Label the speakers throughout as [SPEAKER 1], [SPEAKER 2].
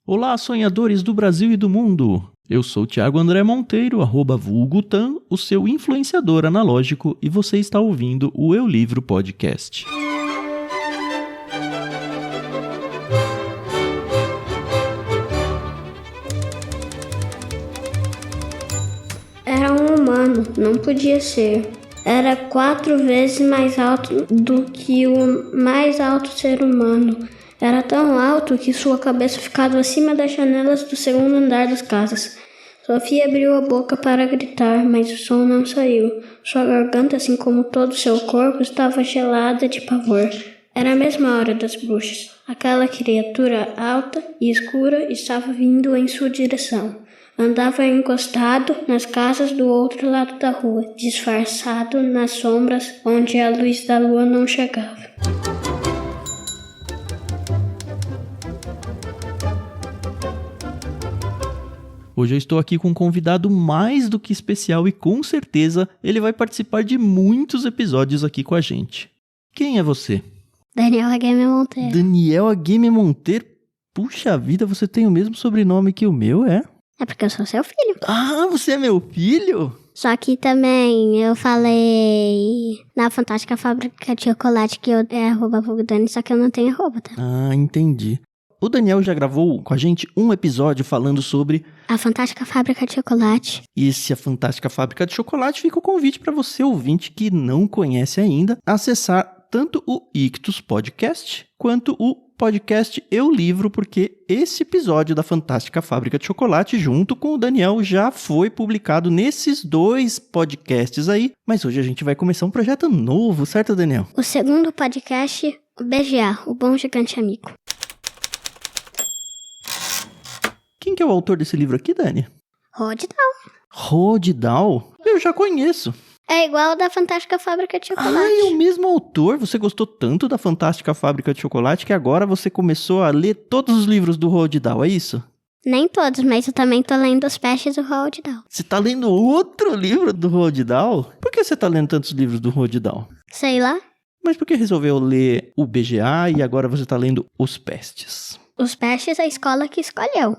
[SPEAKER 1] Olá, sonhadores do Brasil e do mundo! Eu sou Thiago André Monteiro, @vulgutan, o seu influenciador analógico, e você está ouvindo o Eu Livro Podcast.
[SPEAKER 2] Era um humano, não podia ser. Era 4 vezes mais alto do que o mais alto ser humano. Era tão alto que sua cabeça ficava acima das janelas do segundo andar das casas. Sofia abriu a boca para gritar, mas o som não saiu. Sua garganta, assim como todo o seu corpo, estava gelada de pavor. Era a mesma hora das bruxas. Aquela criatura alta e escura estava vindo em sua direção. Andava encostado nas casas do outro lado da rua, disfarçado nas sombras onde a luz da lua não chegava.
[SPEAKER 1] Hoje eu estou aqui com um convidado mais do que especial e com certeza ele vai participar de muitos episódios aqui com a gente. Quem é você?
[SPEAKER 2] Daniel Game Monteiro.
[SPEAKER 1] Daniel Game Monteiro? Puxa vida, você tem o mesmo sobrenome que o meu, é?
[SPEAKER 2] É porque eu sou seu filho.
[SPEAKER 1] Ah, você é meu filho?
[SPEAKER 2] Só que também eu falei na Fantástica Fábrica de Chocolate que eu é @vulgudani, só que eu não tenho arroba, tá?
[SPEAKER 1] Ah, entendi. O Daniel já gravou com a gente um episódio falando sobre
[SPEAKER 2] A Fantástica Fábrica de Chocolate.
[SPEAKER 1] E se a Fantástica Fábrica de Chocolate, fica o convite para você, ouvinte que não conhece ainda, acessar tanto o Ictus Podcast quanto o podcast Eu Livro, porque esse episódio da Fantástica Fábrica de Chocolate, junto com o Daniel, já foi publicado nesses 2 podcasts aí. Mas hoje a gente vai começar um projeto novo, certo, Daniel?
[SPEAKER 2] O segundo podcast, o BGA, o Bom Gigante Amigo.
[SPEAKER 1] Quem que é o autor desse livro aqui, Dani?
[SPEAKER 2] Roald Dahl.
[SPEAKER 1] Roald Dahl? Eu já conheço.
[SPEAKER 2] É igual o da Fantástica Fábrica de Chocolate.
[SPEAKER 1] Ah, é o mesmo autor. Você gostou tanto da Fantástica Fábrica de Chocolate que agora você começou a ler todos os livros do Roald Dahl, é isso?
[SPEAKER 2] Nem todos, mas eu também tô lendo os pestes do Roald Dahl.
[SPEAKER 1] Você tá lendo outro livro do Roald Dahl? Por que você tá lendo tantos livros do Roald Dahl?
[SPEAKER 2] Sei lá.
[SPEAKER 1] Mas por que resolveu ler o BGA e agora você tá lendo Os Pestes?
[SPEAKER 2] Os pestes é a escola que escolheu.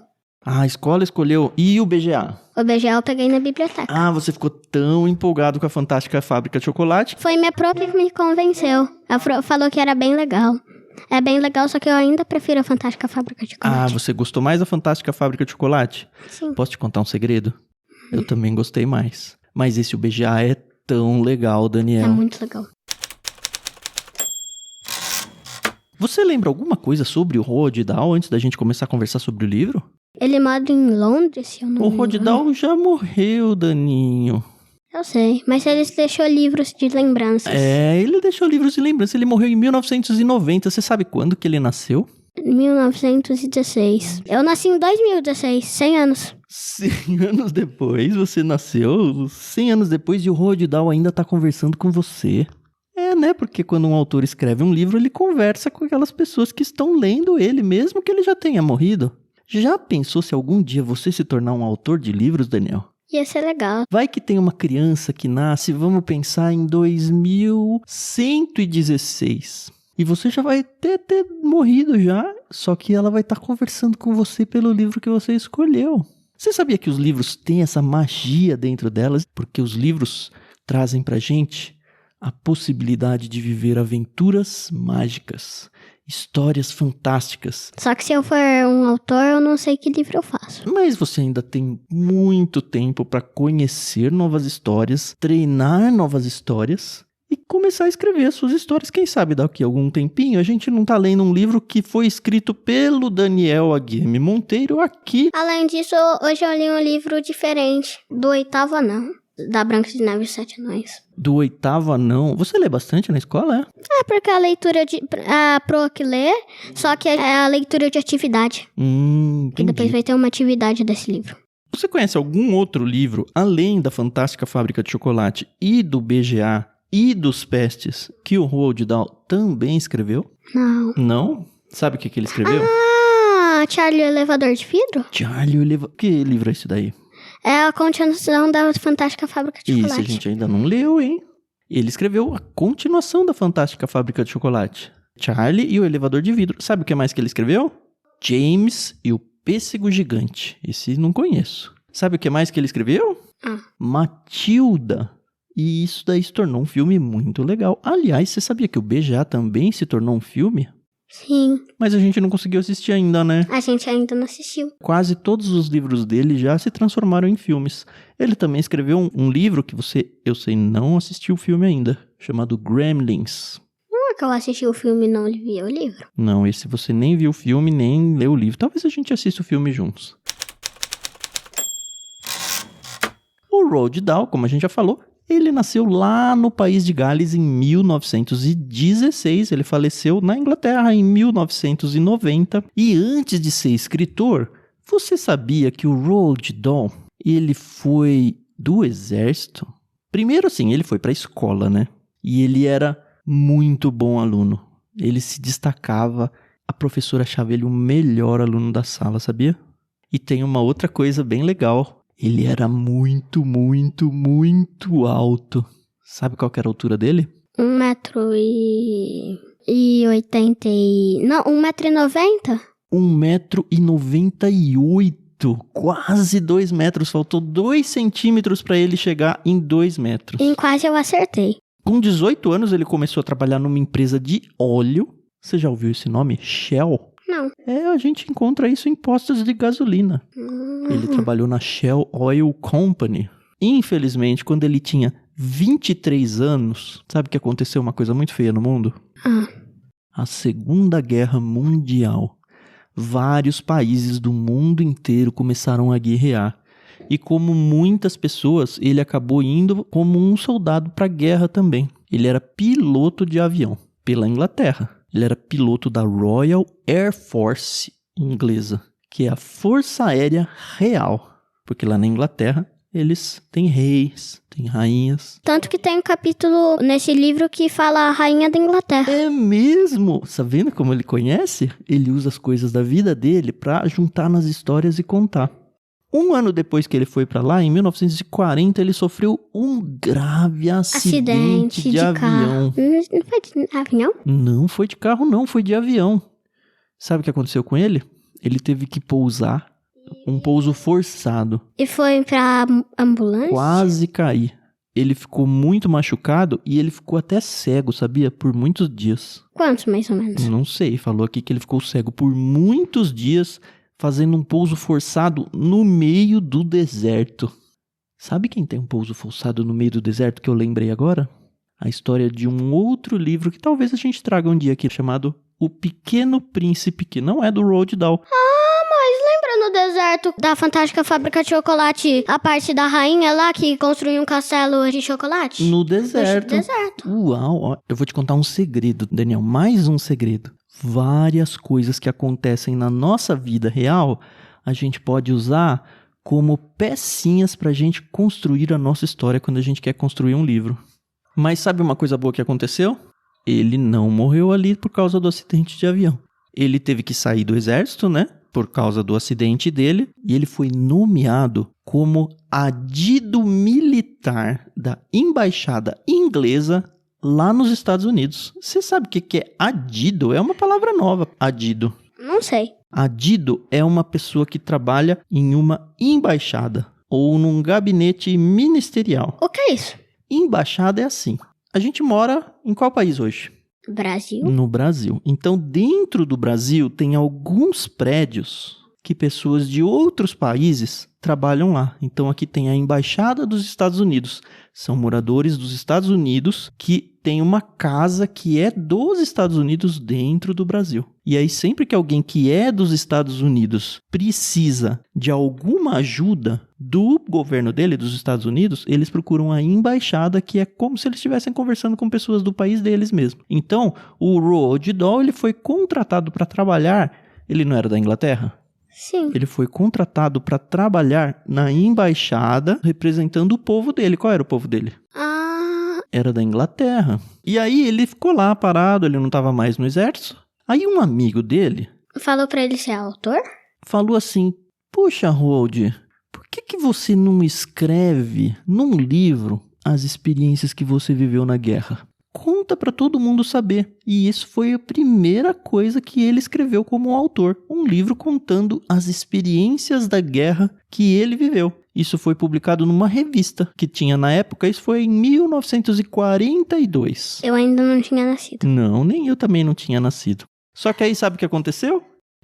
[SPEAKER 1] Ah, a escola escolheu. E o BGA?
[SPEAKER 2] O BGA eu peguei na biblioteca.
[SPEAKER 1] Ah, você ficou tão empolgado com a Fantástica Fábrica de Chocolate?
[SPEAKER 2] Foi minha própria que me convenceu. Ela falou que era bem legal. É bem legal, só que eu ainda prefiro a Fantástica Fábrica de Chocolate.
[SPEAKER 1] Ah, você gostou mais da Fantástica Fábrica de Chocolate?
[SPEAKER 2] Sim.
[SPEAKER 1] Posso te contar um segredo? Eu também gostei mais. Mas esse o BGA é tão legal, Daniel.
[SPEAKER 2] É muito legal.
[SPEAKER 1] Você lembra alguma coisa sobre o Roald Dahl antes da gente começar a conversar sobre o livro?
[SPEAKER 2] Ele mora em Londres, se eu não
[SPEAKER 1] O
[SPEAKER 2] me
[SPEAKER 1] Roald
[SPEAKER 2] engano.
[SPEAKER 1] Dahl já morreu, Daninho.
[SPEAKER 2] Eu sei, mas ele deixou livros de lembranças.
[SPEAKER 1] É, ele deixou livros de lembrança. Ele morreu em 1990. Você sabe quando que ele nasceu?
[SPEAKER 2] 1916. Eu nasci em 2016, 100 anos.
[SPEAKER 1] 100 anos depois, você nasceu 100 anos depois e o Roald Dahl ainda tá conversando com você. É, né? Porque quando um autor escreve um livro, ele conversa com aquelas pessoas que estão lendo ele, mesmo que ele já tenha morrido. Já pensou se algum dia você se tornar um autor de livros, Daniel?
[SPEAKER 2] Ia ser legal.
[SPEAKER 1] Vai que tem uma criança que nasce, vamos pensar em 2116. E você já vai ter morrido já, só que ela vai estar conversando com você pelo livro que você escolheu. Você sabia que os livros têm essa magia dentro delas? Porque os livros trazem pra gente a possibilidade de viver aventuras mágicas, histórias fantásticas.
[SPEAKER 2] Só que se eu for um autor, eu não sei que livro eu faço.
[SPEAKER 1] Mas você ainda tem muito tempo para conhecer novas histórias, treinar novas histórias e começar a escrever as suas histórias. Quem sabe daqui a algum tempinho a gente não tá lendo um livro que foi escrito pelo Daniel Game Monteiro aqui.
[SPEAKER 2] Além disso, hoje eu li um livro diferente, do 8º Anão, da Branca de Neve e os 7 Anões.
[SPEAKER 1] Do 8º Anão. Você lê bastante na escola, é?
[SPEAKER 2] É porque a leitura de... a pro que lê, só que é a leitura de atividade. Que
[SPEAKER 1] Entendi.
[SPEAKER 2] depois vai ter uma atividade desse livro.
[SPEAKER 1] Você conhece algum outro livro, além da Fantástica Fábrica de Chocolate e do BGA e dos Pestes, que o Roald Dahl também escreveu?
[SPEAKER 2] Não.
[SPEAKER 1] Não? Sabe o que ele escreveu?
[SPEAKER 2] Ah, Charlie o Elevador de Vidro?
[SPEAKER 1] Charlie o Elevador... Que livro é esse daí?
[SPEAKER 2] É a continuação da Fantástica Fábrica de
[SPEAKER 1] Isso a
[SPEAKER 2] Chocolate.
[SPEAKER 1] gente ainda não leu, hein? Ele escreveu a continuação da Fantástica Fábrica de Chocolate. Charlie e o Elevador de Vidro. Sabe o que mais que ele escreveu? James e o Pêssego Gigante. Esse não conheço. Sabe o que mais que ele escreveu? Matilda. E isso daí se tornou um filme muito legal. Aliás, você sabia que o Beija também se tornou um filme?
[SPEAKER 2] Sim.
[SPEAKER 1] Mas a gente não conseguiu assistir ainda, né?
[SPEAKER 2] A gente ainda não assistiu.
[SPEAKER 1] Quase todos os livros dele já se transformaram em filmes. Ele também escreveu um livro que eu sei, não assistiu o filme ainda, chamado Gremlins.
[SPEAKER 2] Não é que eu assisti o filme e não vi o livro?
[SPEAKER 1] Não, esse você nem viu o filme, nem leu o livro. Talvez a gente assista o filme juntos. O Roald Dahl, como a gente já falou, ele nasceu lá no país de Gales em 1916. Ele faleceu na Inglaterra em 1990. E antes de ser escritor, você sabia que o Roald Dahl, ele foi do exército? Primeiro, assim, ele foi para a escola, né? E ele era muito bom aluno. Ele se destacava. A professora achava ele o melhor aluno da sala, sabia? E tem uma outra coisa bem legal. Ele era muito, muito, muito alto. Sabe qual que era a altura dele?
[SPEAKER 2] 1,80 Não, 1,90
[SPEAKER 1] 1,98 quase 2 metros. Faltou 2 centímetros para ele chegar em 2 metros.
[SPEAKER 2] Em quase eu acertei.
[SPEAKER 1] Com 18 anos, ele começou a trabalhar numa empresa de óleo. Você já ouviu esse nome? Shell?
[SPEAKER 2] Não.
[SPEAKER 1] A gente encontra isso em postos de gasolina. Ele trabalhou na Shell Oil Company. Infelizmente, quando ele tinha 23 anos, sabe que aconteceu uma coisa muito feia no mundo? A Segunda Guerra Mundial. Vários países do mundo inteiro começaram a guerrear. E como muitas pessoas, ele acabou indo como um soldado para a guerra também. Ele era piloto de avião pela Inglaterra. Ele era piloto da Royal Air Force inglesa, que é a Força Aérea Real. Porque lá na Inglaterra, eles têm reis, têm rainhas.
[SPEAKER 2] Tanto que tem um capítulo nesse livro que fala a rainha da Inglaterra.
[SPEAKER 1] É mesmo? Tá vendo como ele conhece? Ele usa as coisas da vida dele para juntar nas histórias e contar. Um ano depois que ele foi para lá, em 1940, ele sofreu um grave acidente de avião.
[SPEAKER 2] Carro. Não foi de avião?
[SPEAKER 1] Não foi de carro, não. Foi de avião. Sabe o que aconteceu com ele? Ele teve que pousar, um pouso forçado.
[SPEAKER 2] E foi pra ambulância?
[SPEAKER 1] Quase cair. Ele ficou muito machucado e ele ficou até cego, sabia? Por muitos dias.
[SPEAKER 2] Quantos, mais ou menos?
[SPEAKER 1] Não sei. Falou aqui que ele ficou cego por muitos dias, fazendo um pouso forçado no meio do deserto. Sabe quem tem um pouso forçado no meio do deserto que eu lembrei agora? A história de um outro livro que talvez a gente traga um dia aqui, chamado O Pequeno Príncipe, que não é do Roald Dahl.
[SPEAKER 2] Mas lembra no deserto da Fantástica Fábrica de Chocolate, a parte da rainha lá que construiu um castelo de chocolate?
[SPEAKER 1] No deserto.
[SPEAKER 2] No deserto.
[SPEAKER 1] Uau, ó. Eu vou te contar um segredo, Daniel, mais um segredo. Várias coisas que acontecem na nossa vida real, a gente pode usar como pecinhas pra gente construir a nossa história quando a gente quer construir um livro. Mas sabe uma coisa boa que aconteceu? Ele não morreu ali por causa do acidente de avião. Ele teve que sair do exército, né? Por causa do acidente dele. E ele foi nomeado como adido militar da embaixada inglesa lá nos Estados Unidos. Você sabe o que é adido? É uma palavra nova, adido.
[SPEAKER 2] Não sei.
[SPEAKER 1] Adido é uma pessoa que trabalha em uma embaixada ou num gabinete ministerial.
[SPEAKER 2] O que é isso?
[SPEAKER 1] Embaixada é assim. A gente mora em qual país hoje?
[SPEAKER 2] Brasil.
[SPEAKER 1] No Brasil. Então, dentro do Brasil, tem alguns prédios que pessoas de outros países trabalham lá. Então, aqui tem a Embaixada dos Estados Unidos. São moradores dos Estados Unidos que têm uma casa que é dos Estados Unidos dentro do Brasil. E aí, sempre que alguém que é dos Estados Unidos precisa de alguma ajuda do governo dele, dos Estados Unidos, eles procuram a embaixada, que é como se eles estivessem conversando com pessoas do país deles mesmo. Então, o Roald Dahl, ele foi contratado para trabalhar. Ele não era da Inglaterra?
[SPEAKER 2] Sim.
[SPEAKER 1] Ele foi contratado para trabalhar na embaixada, representando o povo dele. Qual era o povo dele? Era da Inglaterra. E aí ele ficou lá parado, ele não estava mais no exército. Aí um amigo dele
[SPEAKER 2] Falou pra ele ser autor?
[SPEAKER 1] falou assim: "Poxa, Roald, por que você não escreve num livro as experiências que você viveu na guerra? conta para todo mundo saber. E isso foi a primeira coisa que ele escreveu como autor. Um livro contando as experiências da guerra que ele viveu. Isso foi publicado numa revista que tinha na época, isso foi em 1942.
[SPEAKER 2] Eu ainda não tinha nascido.
[SPEAKER 1] Não, nem eu também não tinha nascido. Só que aí sabe o que aconteceu?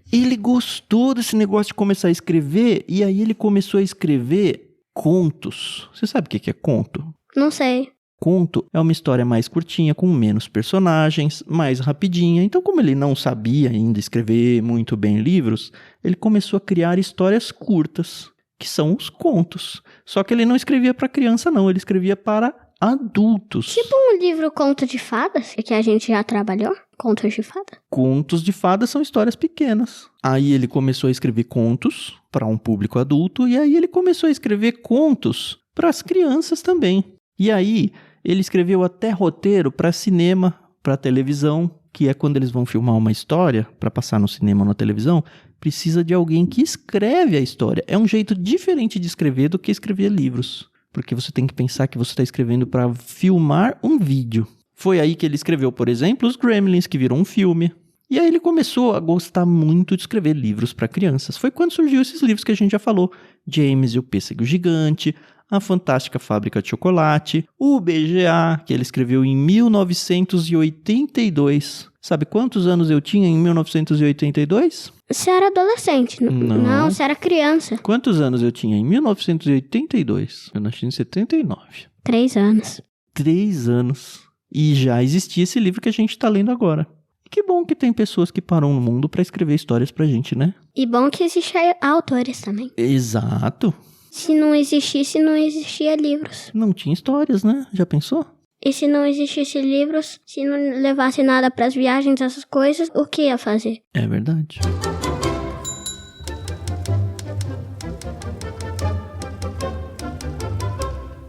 [SPEAKER 1] Ele gostou desse negócio de começar a escrever e aí ele começou a escrever contos. Você sabe o que é conto?
[SPEAKER 2] Não sei.
[SPEAKER 1] Conto é uma história mais curtinha, com menos personagens, mais rapidinha. Então, como ele não sabia ainda escrever muito bem livros, ele começou a criar histórias curtas, que são os contos. Só que ele não escrevia para criança, não. Ele escrevia para adultos.
[SPEAKER 2] Tipo um livro conto de fadas, que a gente já trabalhou. Contos de fada.
[SPEAKER 1] Contos de fadas são histórias pequenas. Aí ele começou a escrever contos para um público adulto. E aí ele começou a escrever contos para as crianças também. E aí ele escreveu até roteiro para cinema, para televisão, que é quando eles vão filmar uma história para passar no cinema ou na televisão, precisa de alguém que escreve a história. É um jeito diferente de escrever do que escrever livros, porque você tem que pensar que você está escrevendo para filmar um vídeo. Foi aí que ele escreveu, por exemplo, Os Gremlins, que virou um filme. E aí ele começou a gostar muito de escrever livros para crianças. Foi quando surgiu esses livros que a gente já falou, James e o Pêssego Gigante, A Fantástica Fábrica de Chocolate, o BGA, que ele escreveu em 1982. Sabe quantos anos eu tinha em 1982?
[SPEAKER 2] Você era adolescente, não, você era criança.
[SPEAKER 1] Quantos anos eu tinha em 1982? Eu nasci em 79.
[SPEAKER 2] 3 anos.
[SPEAKER 1] 3 anos. E já existia esse livro que a gente está lendo agora. Que bom que tem pessoas que param no mundo para escrever histórias pra gente, né?
[SPEAKER 2] E bom que existem autores também.
[SPEAKER 1] Exato.
[SPEAKER 2] Se não existisse, não existia livros.
[SPEAKER 1] Não tinha histórias, né? Já pensou?
[SPEAKER 2] E se não existisse livros, se não levasse nada pras viagens, essas coisas, o que ia fazer?
[SPEAKER 1] É verdade.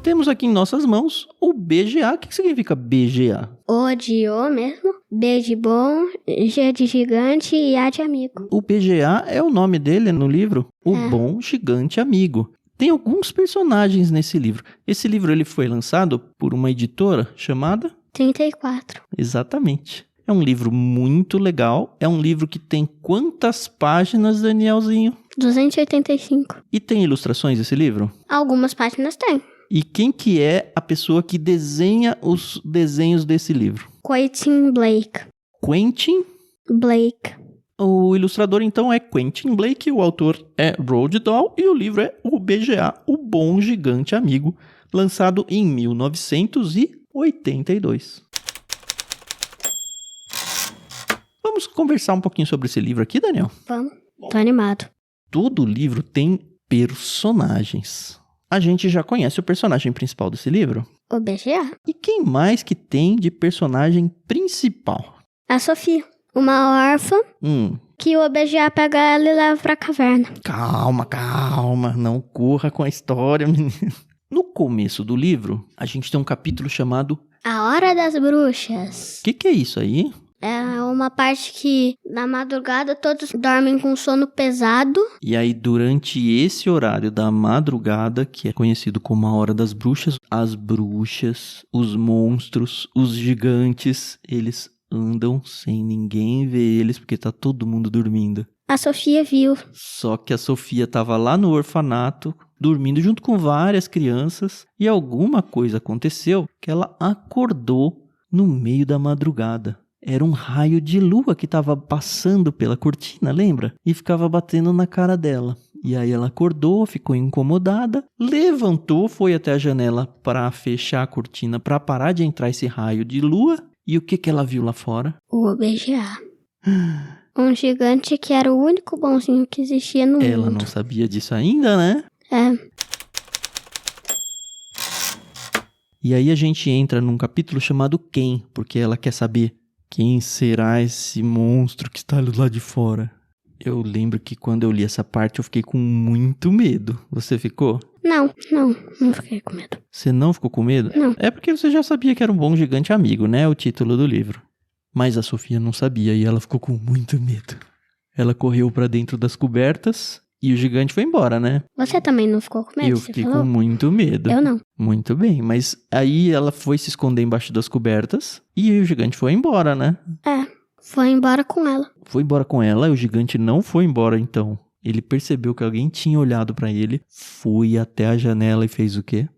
[SPEAKER 1] Temos aqui em nossas mãos o BGA. O que significa BGA?
[SPEAKER 2] O de O mesmo, B de bom, G de gigante e A de amigo.
[SPEAKER 1] O BGA é o nome dele no livro, O Bom Gigante Amigo. Tem alguns personagens nesse livro. Esse livro ele foi lançado por uma editora chamada...
[SPEAKER 2] 34.
[SPEAKER 1] Exatamente. É um livro muito legal. É um livro que tem quantas páginas, Danielzinho?
[SPEAKER 2] 285.
[SPEAKER 1] E tem ilustrações esse livro?
[SPEAKER 2] Algumas páginas tem.
[SPEAKER 1] E quem que é a pessoa que desenha os desenhos desse livro?
[SPEAKER 2] Quentin Blake.
[SPEAKER 1] Quentin
[SPEAKER 2] Blake.
[SPEAKER 1] O ilustrador, então, é Quentin Blake, o autor é Roald Dahl e o livro é o BGA, O Bom Gigante Amigo, lançado em 1982. Vamos conversar um pouquinho sobre esse livro aqui, Daniel?
[SPEAKER 2] Vamos. Tô animado.
[SPEAKER 1] Todo livro tem personagens. A gente já conhece o personagem principal desse livro?
[SPEAKER 2] O BGA.
[SPEAKER 1] E quem mais que tem de personagem principal?
[SPEAKER 2] A Sofia. Uma órfã que o BGA pega ela e leva pra caverna.
[SPEAKER 1] Calma. Não corra com a história, menino. No começo do livro, a gente tem um capítulo chamado
[SPEAKER 2] A Hora das Bruxas.
[SPEAKER 1] O que é isso aí?
[SPEAKER 2] É uma parte que, na madrugada, todos dormem com sono pesado.
[SPEAKER 1] E aí, durante esse horário da madrugada, que é conhecido como a Hora das Bruxas, as bruxas, os monstros, os gigantes, eles andam sem ninguém ver eles, porque tá todo mundo dormindo.
[SPEAKER 2] A Sofia viu.
[SPEAKER 1] Só que a Sofia tava lá no orfanato, dormindo junto com várias crianças, e alguma coisa aconteceu que ela acordou no meio da madrugada. Era um raio de lua que estava passando pela cortina, lembra? E ficava batendo na cara dela. E aí ela acordou, ficou incomodada, levantou, foi até a janela para fechar a cortina, para parar de entrar esse raio de lua. E o que ela viu lá fora?
[SPEAKER 2] O BGA. Um gigante que era o único bonzinho que existia no mundo.
[SPEAKER 1] Ela não sabia disso ainda, né?
[SPEAKER 2] É.
[SPEAKER 1] E aí a gente entra num capítulo chamado Quem, porque ela quer saber quem será esse monstro que está lá de fora. Eu lembro que quando eu li essa parte eu fiquei com muito medo. Você ficou?
[SPEAKER 2] Não fiquei com medo.
[SPEAKER 1] Você não ficou com medo?
[SPEAKER 2] Não.
[SPEAKER 1] É porque você já sabia que era um bom gigante amigo, né? O título do livro. Mas a Sofia não sabia e ela ficou com muito medo. Ela correu para dentro das cobertas E o gigante foi embora, né?
[SPEAKER 2] Você também não ficou com medo?
[SPEAKER 1] Eu
[SPEAKER 2] Você
[SPEAKER 1] fiquei
[SPEAKER 2] falou?
[SPEAKER 1] com muito medo.
[SPEAKER 2] Eu não.
[SPEAKER 1] Muito bem, mas aí ela foi se esconder embaixo das cobertas e o gigante foi embora, né?
[SPEAKER 2] Foi embora com ela.
[SPEAKER 1] Foi embora com ela, o gigante não foi embora então. Ele percebeu que alguém tinha olhado pra ele, foi até a janela e fez o quê?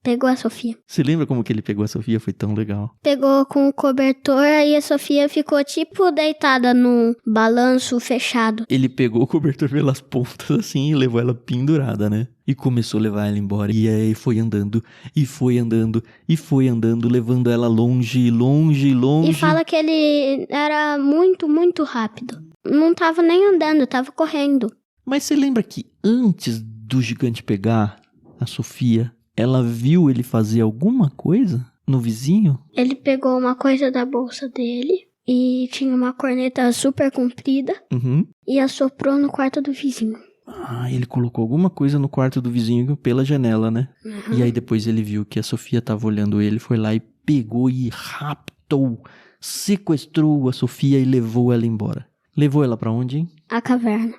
[SPEAKER 2] Pegou a Sofia.
[SPEAKER 1] Você lembra como que ele pegou a Sofia? Foi tão legal.
[SPEAKER 2] Pegou com o cobertor, aí a Sofia ficou tipo deitada num balanço fechado.
[SPEAKER 1] Ele pegou o cobertor pelas pontas assim e levou ela pendurada, né? E começou a levar ela embora. E aí foi andando, e foi andando, e foi andando, levando ela longe, longe, longe.
[SPEAKER 2] E fala que ele era muito, muito rápido. Não tava nem andando, tava correndo.
[SPEAKER 1] Mas você lembra que antes do gigante pegar a Sofia, ela viu ele fazer alguma coisa no vizinho?
[SPEAKER 2] Ele pegou uma coisa da bolsa dele e tinha uma corneta super comprida
[SPEAKER 1] Uhum.
[SPEAKER 2] e assoprou no quarto do vizinho.
[SPEAKER 1] Ah, ele colocou alguma coisa no quarto do vizinho pela janela, né? E aí depois ele viu que a Sofia tava olhando ele, foi lá e pegou e raptou, sequestrou a Sofia e levou ela embora. Levou ela pra onde, hein?
[SPEAKER 2] A caverna.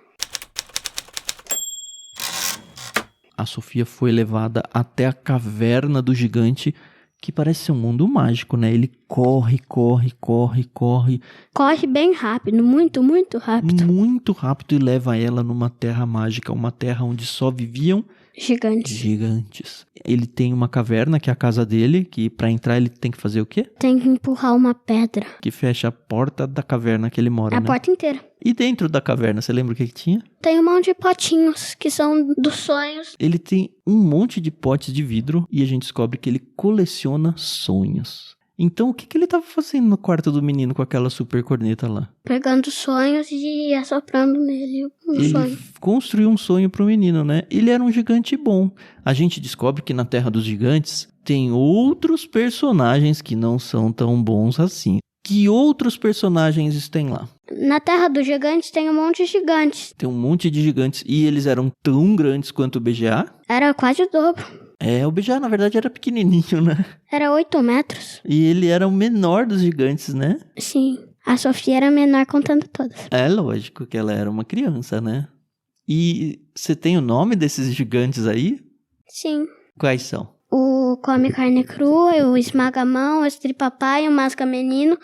[SPEAKER 1] A Sofia foi levada até a caverna do gigante, que parece ser um mundo mágico, né? Ele corre, corre, corre, corre.
[SPEAKER 2] Corre bem rápido, muito, muito rápido.
[SPEAKER 1] Muito rápido e leva ela numa terra mágica, uma terra onde só viviam
[SPEAKER 2] Gigante.
[SPEAKER 1] gigantes. Ele tem uma caverna, que é a casa dele, que pra entrar ele tem que fazer o quê?
[SPEAKER 2] Tem que empurrar uma pedra.
[SPEAKER 1] Que fecha a porta da caverna que ele mora,
[SPEAKER 2] A
[SPEAKER 1] né?
[SPEAKER 2] porta inteira.
[SPEAKER 1] E dentro da caverna, você lembra o que tinha?
[SPEAKER 2] Tem um monte de potinhos que são dos sonhos.
[SPEAKER 1] Ele tem um monte de potes de vidro e a gente descobre que ele coleciona sonhos. Então, o que ele tava fazendo no quarto do menino com aquela super corneta lá?
[SPEAKER 2] Pegando sonhos e assoprando nele um
[SPEAKER 1] Ele
[SPEAKER 2] sonho.
[SPEAKER 1] construiu um sonho pro menino, né? Ele era um gigante bom. A gente descobre que na Terra dos Gigantes tem outros personagens que não são tão bons assim. Que outros personagens tem lá?
[SPEAKER 2] Na Terra dos Gigantes tem um monte de gigantes.
[SPEAKER 1] Tem um monte de gigantes e eles eram tão grandes quanto o BGA?
[SPEAKER 2] Era quase o dobro.
[SPEAKER 1] É, o BGA na verdade era pequenininho, né?
[SPEAKER 2] Era 8 metros.
[SPEAKER 1] E ele era o menor dos gigantes, né?
[SPEAKER 2] Sim. A Sofia era menor contando todas.
[SPEAKER 1] É lógico que ela era uma criança, né? E você tem o nome desses gigantes aí?
[SPEAKER 2] Sim.
[SPEAKER 1] Quais são?
[SPEAKER 2] O come carne crua, o esmaga-mão, o estripa-pai, o masca-menino,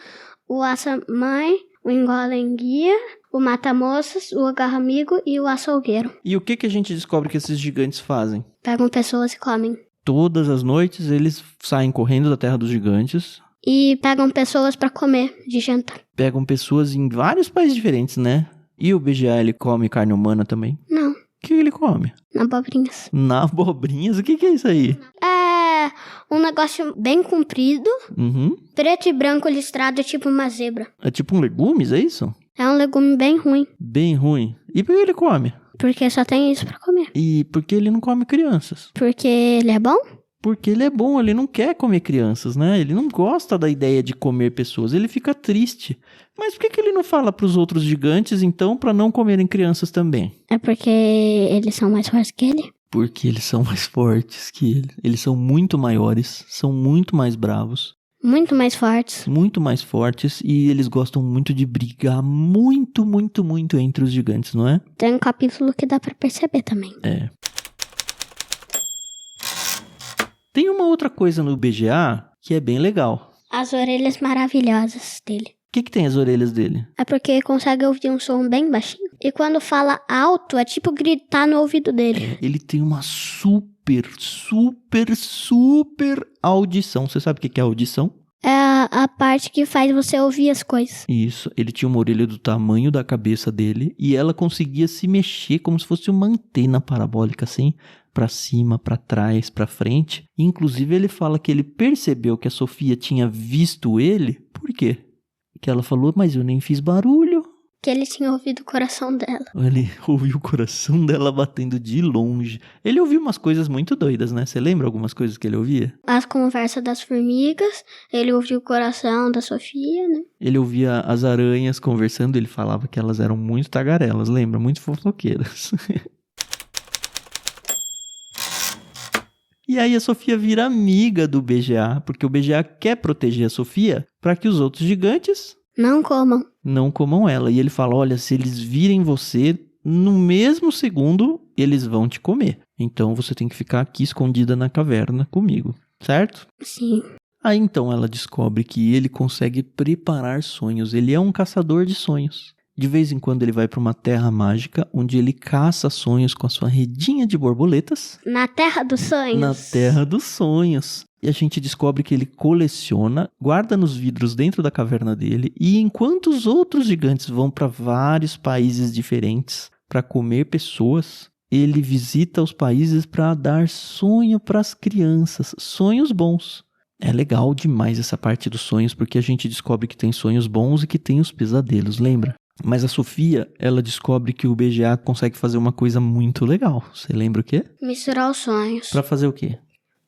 [SPEAKER 2] o assa-mãe, o engola-enguia, o mata-moças, o agarra-amigo e o açougueiro.
[SPEAKER 1] E o que a gente descobre que esses gigantes fazem?
[SPEAKER 2] Pegam pessoas e comem.
[SPEAKER 1] Todas as noites eles saem correndo da Terra dos Gigantes,
[SPEAKER 2] E pegam pessoas pra comer de jantar.
[SPEAKER 1] pegam pessoas em vários países diferentes, né? E o BGA, ele come carne humana também?
[SPEAKER 2] Não,
[SPEAKER 1] O que ele come?
[SPEAKER 2] abobrinhas.
[SPEAKER 1] Na abobrinhas? O que é isso aí?
[SPEAKER 2] É um negócio bem comprido,
[SPEAKER 1] Uhum.
[SPEAKER 2] preto e branco listrado, tipo uma zebra.
[SPEAKER 1] É tipo um legumes, é isso?
[SPEAKER 2] É um legume bem ruim,
[SPEAKER 1] Bem ruim. E por que ele come?
[SPEAKER 2] porque só tem isso pra comer.
[SPEAKER 1] E por que ele não come crianças?
[SPEAKER 2] Porque ele é bom?
[SPEAKER 1] Porque ele é bom, ele não quer comer crianças, né? Ele não gosta da ideia de comer pessoas, ele fica triste. Mas por que ele não fala pros outros gigantes, então, pra não comerem crianças também?
[SPEAKER 2] É porque eles são mais fortes que ele?
[SPEAKER 1] Porque eles são mais fortes que ele. Eles são muito maiores, são muito mais bravos,
[SPEAKER 2] Muito mais fortes.
[SPEAKER 1] muito mais fortes e eles gostam muito de brigar muito, muito, muito entre os gigantes, não é?
[SPEAKER 2] Tem um capítulo que dá pra perceber também.
[SPEAKER 1] É. Tem uma outra coisa no BGA que é bem legal.
[SPEAKER 2] As orelhas maravilhosas dele.
[SPEAKER 1] O que tem as orelhas dele?
[SPEAKER 2] É porque consegue ouvir um som bem baixinho. E quando fala alto, é tipo gritar no ouvido dele.
[SPEAKER 1] Ele tem uma super, super, super audição. Você sabe o que é audição?
[SPEAKER 2] É a parte que faz você ouvir as coisas.
[SPEAKER 1] Isso, ele tinha uma orelha do tamanho da cabeça dele e ela conseguia se mexer como se fosse uma antena parabólica, assim, pra cima, pra trás, pra frente. Inclusive ele fala que ele percebeu que a Sofia tinha visto ele. Por quê? Que ela falou, mas eu nem fiz barulho.
[SPEAKER 2] Que ele tinha ouvido o coração dela.
[SPEAKER 1] Ele ouviu o coração dela batendo de longe. Ele ouviu umas coisas muito doidas, né? Você lembra algumas coisas que ele ouvia?
[SPEAKER 2] As conversas das formigas. Ele ouviu o coração da Sofia, né?
[SPEAKER 1] Ele ouvia as aranhas conversando, ele falava que elas eram muito tagarelas, lembra? Muito fofoqueiras. E aí a Sofia vira amiga do BGA, porque o BGA quer proteger a Sofia para que os outros gigantes
[SPEAKER 2] Não comam.
[SPEAKER 1] não comam ela. E ele fala, olha, se eles virem você, no mesmo segundo eles vão te comer. Então você tem que ficar aqui escondida na caverna comigo, certo?
[SPEAKER 2] Sim.
[SPEAKER 1] Aí então ela descobre que ele consegue preparar sonhos. Ele é um caçador de sonhos. De vez em quando ele vai para uma terra mágica, onde ele caça sonhos com a sua redinha de borboletas.
[SPEAKER 2] Na Terra dos Sonhos.
[SPEAKER 1] Na Terra dos Sonhos. E a gente descobre que ele coleciona, guarda nos vidros dentro da caverna dele. E enquanto os outros gigantes vão para vários países diferentes para comer pessoas, ele visita os países para dar sonho para as crianças. Sonhos bons. É legal demais essa parte dos sonhos, porque a gente descobre que tem sonhos bons e que tem os pesadelos, lembra? Mas a Sofia, ela descobre que o BGA consegue fazer uma coisa muito legal. Você lembra o quê?
[SPEAKER 2] Misturar os sonhos.
[SPEAKER 1] Pra fazer o quê?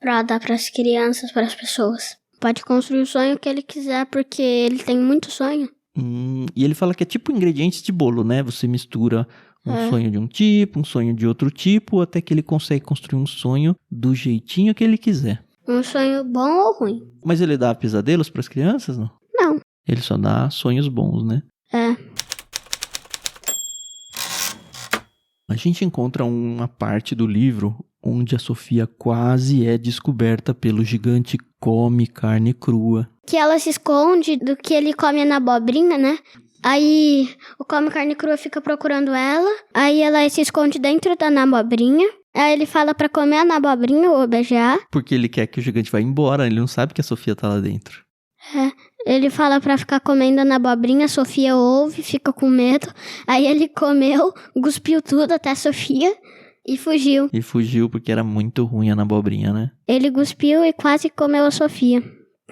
[SPEAKER 2] Pra dar pras crianças, pras pessoas. Pode construir o sonho que ele quiser, porque ele tem muito sonho.
[SPEAKER 1] E ele fala que é tipo ingredientes de bolo, né? Você mistura um sonho de um tipo, um sonho de outro tipo, até que ele consegue construir um sonho do jeitinho que ele quiser.
[SPEAKER 2] Um sonho bom ou ruim?
[SPEAKER 1] Mas ele dá pesadelos pras crianças, não?
[SPEAKER 2] Não.
[SPEAKER 1] Ele só dá sonhos bons, né?
[SPEAKER 2] É.
[SPEAKER 1] A gente encontra uma parte do livro onde a Sofia quase é descoberta pelo gigante come carne crua.
[SPEAKER 2] Que ela se esconde do que ele come na abobrinha, né? Aí o come carne crua fica procurando ela. Aí ela se esconde dentro da abobrinha. Aí ele fala pra comer na abobrinha, o BGA.
[SPEAKER 1] Porque ele quer que o gigante vá embora, ele não sabe que a Sofia tá lá dentro.
[SPEAKER 2] Ele fala pra ficar comendo na abobrinha, a Sofia ouve, fica com medo. Aí ele comeu, cuspiu tudo até a Sofia e fugiu.
[SPEAKER 1] E fugiu porque era muito ruim a abobrinha, né?
[SPEAKER 2] Ele cuspiu e quase comeu a Sofia.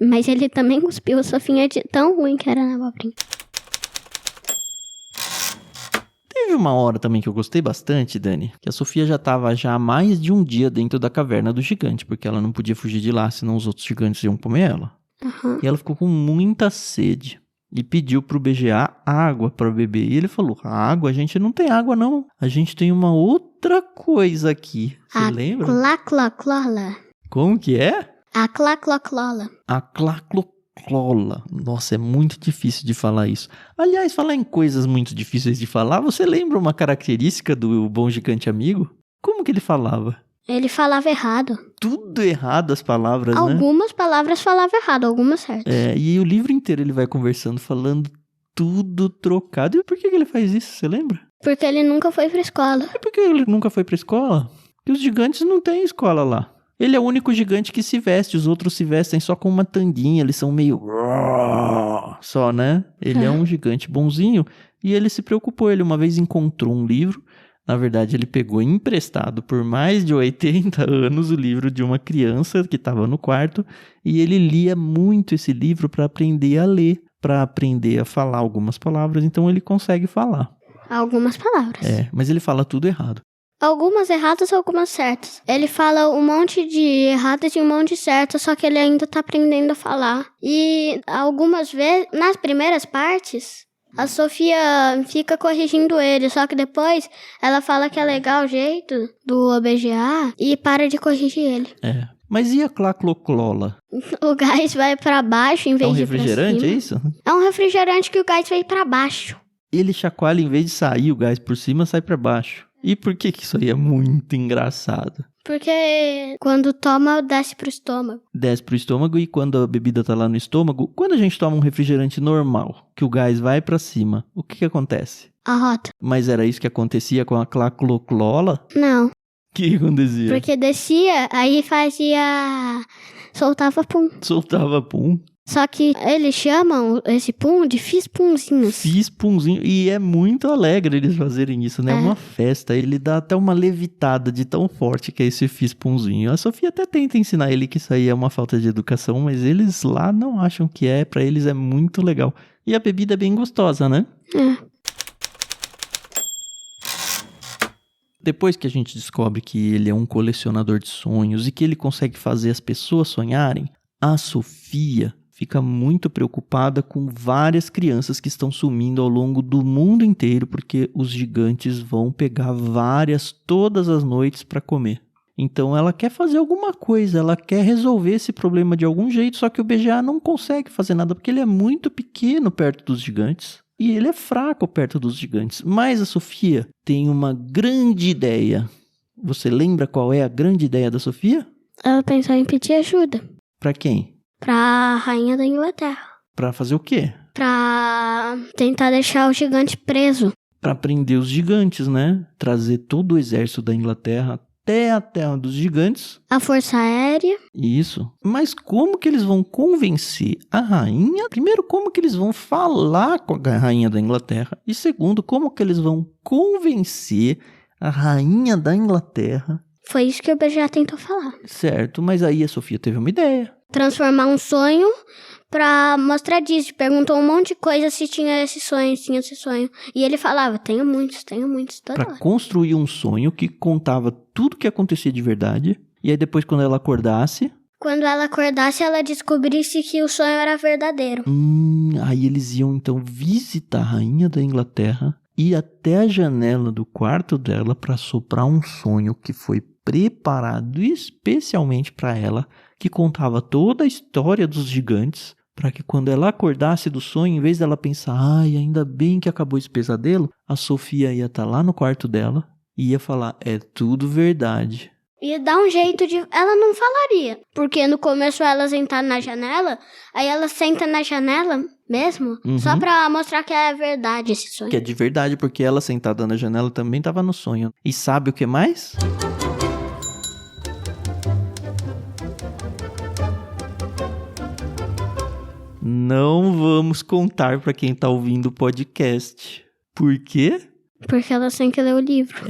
[SPEAKER 2] Mas ele também cuspiu a Sofia de tão ruim que era na abobrinha.
[SPEAKER 1] Teve uma hora também que eu gostei bastante, Dani, que a Sofia já estava há mais de um dia dentro da caverna do gigante, porque ela não podia fugir de lá, senão os outros gigantes iam comer ela.
[SPEAKER 2] Uhum.
[SPEAKER 1] E ela ficou com muita sede e pediu pro BGA água para beber. E ele falou, água? A gente não tem água não, a gente tem uma outra coisa aqui. Você lembra?
[SPEAKER 2] Clacloclola.
[SPEAKER 1] Como que é?
[SPEAKER 2] A clacloclola.
[SPEAKER 1] A clacloclola. Nossa, é muito difícil de falar isso. Aliás, falar em coisas muito difíceis de falar, você lembra uma característica do Bom Gigante Amigo? Como que ele falava?
[SPEAKER 2] Ele falava errado.
[SPEAKER 1] Tudo errado as palavras, né?
[SPEAKER 2] Algumas palavras falava errado, algumas certas.
[SPEAKER 1] E o livro inteiro ele vai conversando, falando tudo trocado. E por que ele faz isso, você lembra?
[SPEAKER 2] Porque ele nunca foi pra escola.
[SPEAKER 1] E por que ele nunca foi pra escola? Porque os gigantes não têm escola lá. Ele é o único gigante que se veste, os outros se vestem só com uma tanguinha, eles são meio... só, né? Ele é um gigante bonzinho e ele se preocupou, ele uma vez encontrou um livro, na verdade ele pegou emprestado por mais de 80 anos o livro de uma criança que estava no quarto e ele lia muito esse livro para aprender a ler, para aprender a falar algumas palavras, então ele consegue falar.
[SPEAKER 2] Algumas palavras.
[SPEAKER 1] Mas ele fala tudo errado.
[SPEAKER 2] Algumas erradas, algumas certas. Ele fala um monte de erradas e um monte de certas, só que ele ainda tá aprendendo a falar. E algumas vezes, nas primeiras partes, a Sofia fica corrigindo ele, só que depois ela fala que é legal o jeito do OBGA e para de corrigir ele.
[SPEAKER 1] Mas e a clacloclola?
[SPEAKER 2] O gás vai pra baixo em vez de ir pra cima. É um
[SPEAKER 1] refrigerante, é isso?
[SPEAKER 2] É um refrigerante que o gás vai pra baixo.
[SPEAKER 1] Ele chacoalha, em vez de sair o gás por cima, sai pra baixo. E por que isso aí é muito engraçado?
[SPEAKER 2] Porque quando toma, desce pro estômago.
[SPEAKER 1] Desce pro estômago e quando a bebida tá lá no estômago, quando a gente toma um refrigerante normal, que o gás vai pra cima, o que acontece?
[SPEAKER 2] Arrota.
[SPEAKER 1] Mas era isso que acontecia com a clacloclola?
[SPEAKER 2] Não.
[SPEAKER 1] O que acontecia?
[SPEAKER 2] Porque descia, aí fazia... soltava pum.
[SPEAKER 1] Soltava pum.
[SPEAKER 2] Só que eles chamam esse pum de fispunzinhos.
[SPEAKER 1] Fispunzinho. E é muito alegre eles fazerem isso, né? É uma festa. Ele dá até uma levitada de tão forte que é esse fispunzinho. A Sofia até tenta ensinar ele que isso aí é uma falta de educação, mas eles lá não acham que é. Pra eles é muito legal. E a bebida é bem gostosa, né? Depois que a gente descobre que ele é um colecionador de sonhos e que ele consegue fazer as pessoas sonharem, a Sofia fica muito preocupada com várias crianças que estão sumindo ao longo do mundo inteiro porque os gigantes vão pegar várias todas as noites para comer. Então ela quer fazer alguma coisa, ela quer resolver esse problema de algum jeito, só que o BGA não consegue fazer nada porque ele é muito pequeno perto dos gigantes. e ele é fraco perto dos gigantes. Mas a Sofia tem uma grande ideia. Você lembra qual é a grande ideia da Sofia?
[SPEAKER 2] Ela pensou em pedir ajuda.
[SPEAKER 1] Pra quem?
[SPEAKER 2] Pra rainha da Inglaterra.
[SPEAKER 1] Pra fazer o quê?
[SPEAKER 2] Pra tentar deixar o gigante preso.
[SPEAKER 1] Pra prender os gigantes, né? Trazer todo o exército da Inglaterra até a Terra dos Gigantes.
[SPEAKER 2] A Força Aérea.
[SPEAKER 1] Isso. Mas como que eles vão convencer a rainha? Primeiro, como que eles vão falar com a rainha da Inglaterra? E segundo, como que eles vão convencer a rainha da Inglaterra?
[SPEAKER 2] Foi isso que o BGA tentou falar.
[SPEAKER 1] Certo, mas aí a Sofia teve uma ideia.
[SPEAKER 2] Transformar um sonho pra mostrar disso. Perguntou um monte de coisa se tinha esse sonho. E ele falava, tenho muitos, toda
[SPEAKER 1] Pra
[SPEAKER 2] hora.
[SPEAKER 1] construir um sonho que contava tudo que acontecia de verdade. E aí depois, quando ela acordasse...
[SPEAKER 2] Quando ela acordasse, ela descobrisse que o sonho era verdadeiro.
[SPEAKER 1] Aí eles iam então visitar a rainha da Inglaterra, ir até a janela do quarto dela para soprar um sonho que foi preparado especialmente para ela, que contava toda a história dos gigantes, para que quando ela acordasse do sonho, em vez dela pensar, ai, ainda bem que acabou esse pesadelo, a Sofia ia estar lá no quarto dela e ia falar, é tudo verdade.
[SPEAKER 2] Ia dar um jeito de... Ela não falaria. Porque no começo ela sentar na janela, aí ela senta na janela mesmo, só pra mostrar que é verdade esse sonho.
[SPEAKER 1] Que é de verdade, porque ela sentada na janela também estava no sonho. E sabe o que mais? Não vamos contar para quem tá ouvindo o podcast. Por quê?
[SPEAKER 2] Porque ela tem que ler o livro.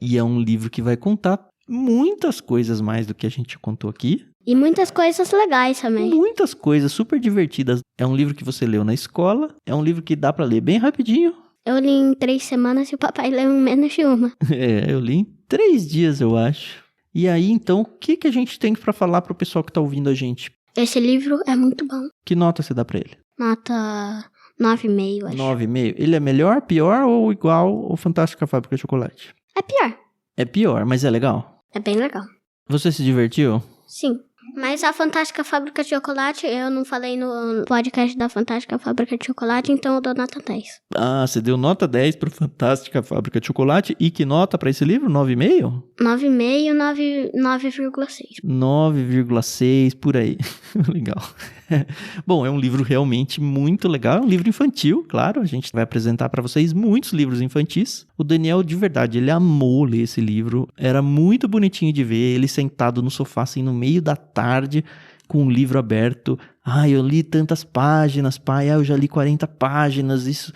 [SPEAKER 1] E é um livro que vai contar muitas coisas mais do que a gente contou aqui.
[SPEAKER 2] E muitas coisas legais também.
[SPEAKER 1] Muitas coisas super divertidas. É um livro que você leu na escola. É um livro que dá para ler bem rapidinho.
[SPEAKER 2] Eu li em 3 semanas e o papai leu em menos de uma.
[SPEAKER 1] Eu li em 3 dias, eu acho. E aí, então, o que a gente tem para falar pro pessoal que tá ouvindo a gente?
[SPEAKER 2] Esse livro é muito bom.
[SPEAKER 1] Que nota você dá pra ele?
[SPEAKER 2] Nota 9,5, acho.
[SPEAKER 1] 9,5. Ele é melhor, pior ou igual ao Fantástica Fábrica de Chocolate?
[SPEAKER 2] É pior.
[SPEAKER 1] É pior, mas é legal.
[SPEAKER 2] É bem legal.
[SPEAKER 1] Você se divertiu?
[SPEAKER 2] Sim. Mas a Fantástica Fábrica de Chocolate, eu não falei no podcast da Fantástica Fábrica de Chocolate, então eu dou nota 10.
[SPEAKER 1] Ah, você deu nota 10 pro Fantástica Fábrica de Chocolate. E que nota pra esse livro? 9,5?
[SPEAKER 2] 9,5, 9,6.
[SPEAKER 1] 9,6, por aí. Legal. Bom, é um livro realmente muito legal. É um livro infantil, claro. A gente vai apresentar para vocês muitos livros infantis. O Daniel, de verdade, ele amou ler esse livro. Era muito bonitinho de ver ele sentado no sofá, assim, no meio da tarde, com o livro aberto. Eu li tantas páginas, pai. Eu já li 40 páginas. Isso,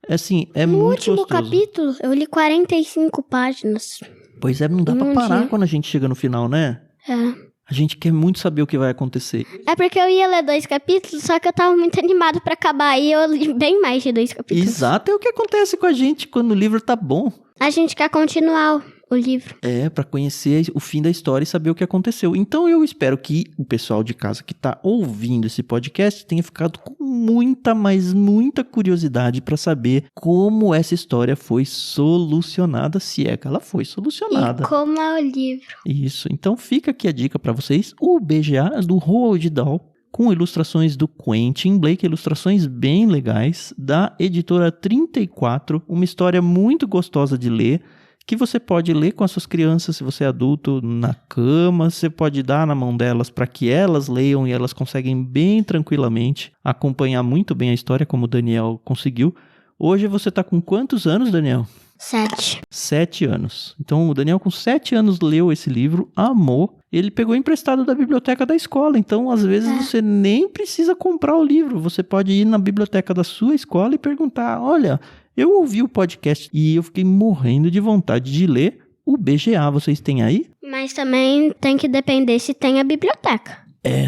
[SPEAKER 1] assim, é muito gostoso.
[SPEAKER 2] No último capítulo, eu li 45 páginas.
[SPEAKER 1] Pois é, não dá pra parar quando a gente chega no final, né?
[SPEAKER 2] É.
[SPEAKER 1] A gente quer muito saber o que vai acontecer.
[SPEAKER 2] É porque eu ia ler 2 capítulos, só que eu tava muito animado pra acabar e eu li bem mais de 2 capítulos.
[SPEAKER 1] Exato, é o que acontece com a gente quando o livro tá bom.
[SPEAKER 2] A gente quer continuar o livro.
[SPEAKER 1] Pra conhecer o fim da história e saber o que aconteceu. Então eu espero que o pessoal de casa que tá ouvindo esse podcast tenha ficado com muita, mas muita curiosidade pra saber como essa história foi solucionada, se é que ela foi solucionada.
[SPEAKER 2] E como é o livro.
[SPEAKER 1] Isso, então fica aqui a dica pra vocês, o BGA do Roald Dahl, com ilustrações do Quentin Blake, ilustrações bem legais, da editora 34, uma história muito gostosa de ler, que você pode ler com as suas crianças, se você é adulto, na cama, você pode dar na mão delas para que elas leiam e elas conseguem bem tranquilamente acompanhar muito bem a história, como o Daniel conseguiu. Hoje você tá com quantos anos, Daniel?
[SPEAKER 2] 7.
[SPEAKER 1] 7 anos. Então o Daniel com 7 anos leu esse livro, amou. Ele pegou emprestado da biblioteca da escola, então às vezes você nem precisa comprar o livro. Você pode ir na biblioteca da sua escola e perguntar, olha, eu ouvi o podcast e eu fiquei morrendo de vontade de ler o BGA. Vocês têm aí?
[SPEAKER 2] Mas também tem que depender se tem a biblioteca.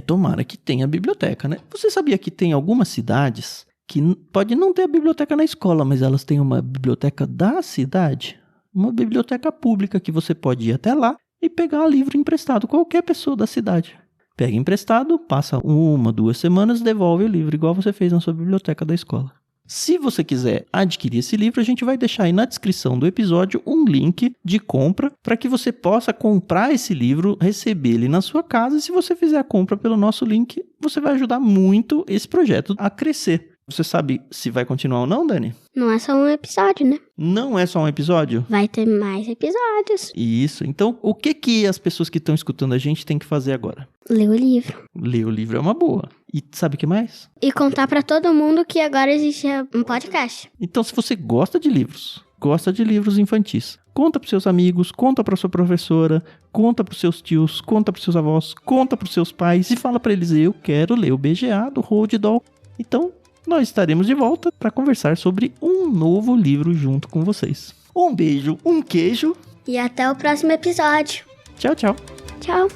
[SPEAKER 1] Tomara que tenha a biblioteca, né? Você sabia que tem algumas cidades que pode não ter a biblioteca na escola, mas elas têm uma biblioteca da cidade? Uma biblioteca pública que você pode ir até lá e pegar o livro emprestado, qualquer pessoa da cidade. Pega emprestado, passa 1, 2 semanas, devolve o livro, igual você fez na sua biblioteca da escola. Se você quiser adquirir esse livro, a gente vai deixar aí na descrição do episódio um link de compra para que você possa comprar esse livro, receber ele na sua casa. E se você fizer a compra pelo nosso link, você vai ajudar muito esse projeto a crescer. Você sabe se vai continuar ou não, Dani?
[SPEAKER 2] Não é só um episódio, né?
[SPEAKER 1] Não é só um episódio?
[SPEAKER 2] Vai ter mais episódios.
[SPEAKER 1] Isso. Então, o que as pessoas que estão escutando a gente têm que fazer agora?
[SPEAKER 2] Ler o livro.
[SPEAKER 1] Ler o livro é uma boa. E sabe o que mais?
[SPEAKER 2] E contar pra todo mundo que agora existe um podcast.
[SPEAKER 1] Então, se você gosta de livros infantis, conta pros seus amigos, conta pra sua professora, conta pros seus tios, conta pros seus avós, conta pros seus pais e fala pra eles: eu quero ler o BGA do Roald Dahl. Então, nós estaremos de volta para conversar sobre um novo livro junto com vocês. Um beijo, um queijo.
[SPEAKER 2] E até o próximo episódio.
[SPEAKER 1] Tchau, tchau.
[SPEAKER 2] Tchau.